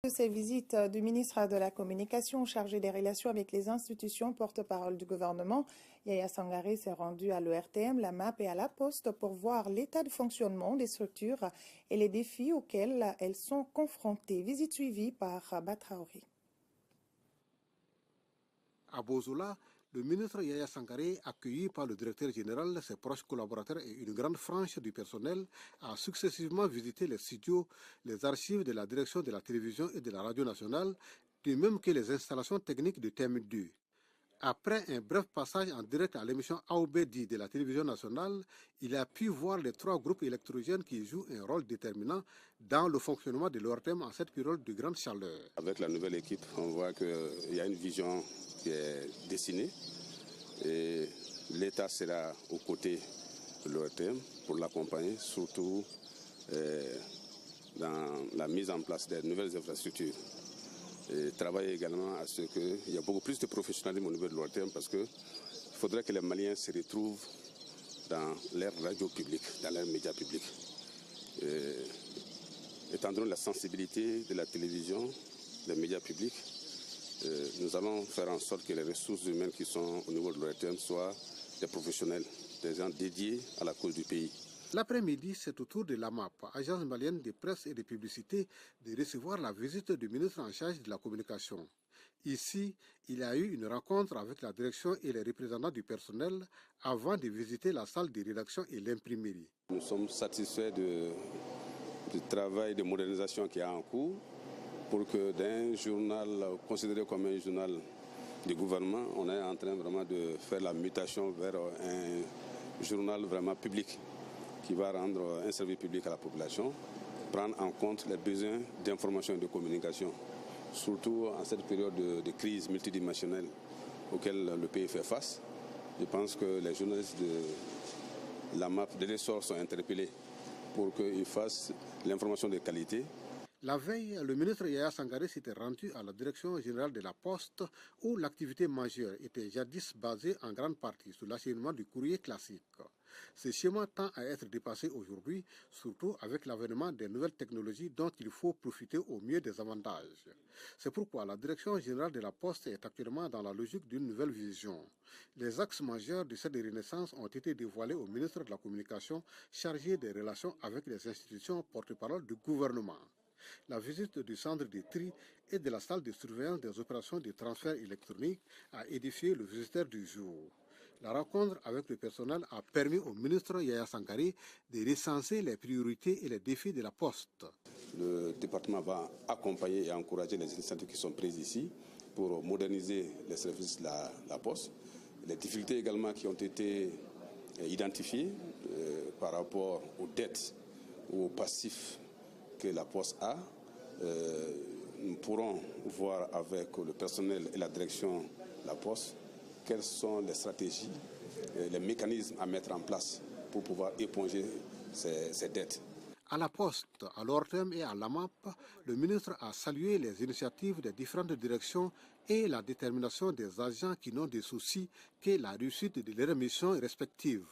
De ces visites du ministre de la Communication chargé des relations avec les institutions porte-parole du gouvernement, Yaya Sangaré s'est rendu à l'ERTM, la MAP et à la Poste pour voir l'état de fonctionnement des structures et les défis auxquels elles sont confrontées. Visite suivie par Batraori. À Bozola, le ministre Yaya Sangaré, accueilli par le directeur général, ses proches collaborateurs et une grande frange du personnel, a successivement visité les studios, les archives de la direction de la télévision et de la radio nationale, de même que les installations techniques de TM2. Après un bref passage en direct à l'émission Aoubedi de la télévision nationale, il a pu voir les 3 groupes électrogènes qui jouent un rôle déterminant dans le fonctionnement de l'ORTM en cette période de grande chaleur. Avec la nouvelle équipe, on voit qu'il y a une vision qui est dessinée et l'État sera aux côtés de l'ORTM pour l'accompagner, surtout dans la mise en place des nouvelles infrastructures. Et travailler également à ce qu'il y ait beaucoup plus de professionnalisme au niveau de l'ORTM parce qu'il faudrait que les Maliens se retrouvent dans l'ère radio publique, dans l'ère média public. Étant donné la sensibilité de la télévision, des médias publics, nous allons faire en sorte que les ressources humaines qui sont au niveau de l'ORTM soient des professionnels, des gens dédiés à la cause du pays. L'après-midi, c'est au tour de l'AMAP, Agence malienne de presse et de publicité, de recevoir la visite du ministre en charge de la communication. Ici, il y a eu une rencontre avec la direction et les représentants du personnel avant de visiter la salle de rédaction et l'imprimerie. Nous sommes satisfaits du travail de modernisation qui est en cours pour que d'un journal considéré comme un journal du gouvernement, on est en train vraiment de faire la mutation vers un journal vraiment public, qui va rendre un service public à la population, prendre en compte les besoins d'information et de communication, surtout en cette période de crise multidimensionnelle auquel le pays fait face. Je pense que les journalistes de la MAP de l'essor sont interpellés pour qu'ils fassent l'information de qualité. La veille, le ministre Yaya Sangaré s'était rendu à la direction générale de la Poste où l'activité majeure était jadis basée en grande partie sur l'acheminement du courrier classique. Ce schéma tend à être dépassé aujourd'hui, surtout avec l'avènement des nouvelles technologies dont il faut profiter au mieux des avantages. C'est pourquoi la direction générale de la Poste est actuellement dans la logique d'une nouvelle vision. Les axes majeurs de cette renaissance ont été dévoilés au ministre de la Communication chargé des relations avec les institutions porte-parole du gouvernement. La visite du centre de tri et de la salle de surveillance des opérations de transfert électronique a édifié le visiteur du jour. La rencontre avec le personnel a permis au ministre Yaya Sangaré de recenser les priorités et les défis de la Poste. Le département va accompagner et encourager les initiatives qui sont prises ici pour moderniser les services de la Poste. Les difficultés également qui ont été identifiées par rapport aux dettes ou aux passifs que la Poste a, nous pourrons voir avec le personnel et la direction de la Poste quelles sont les stratégies, les mécanismes à mettre en place pour pouvoir éponger ces dettes. À la Poste, à l'ORTM et à l'AMAP, le ministre a salué les initiatives des différentes directions et la détermination des agents qui n'ont de soucis que la réussite de leurs missions respectives.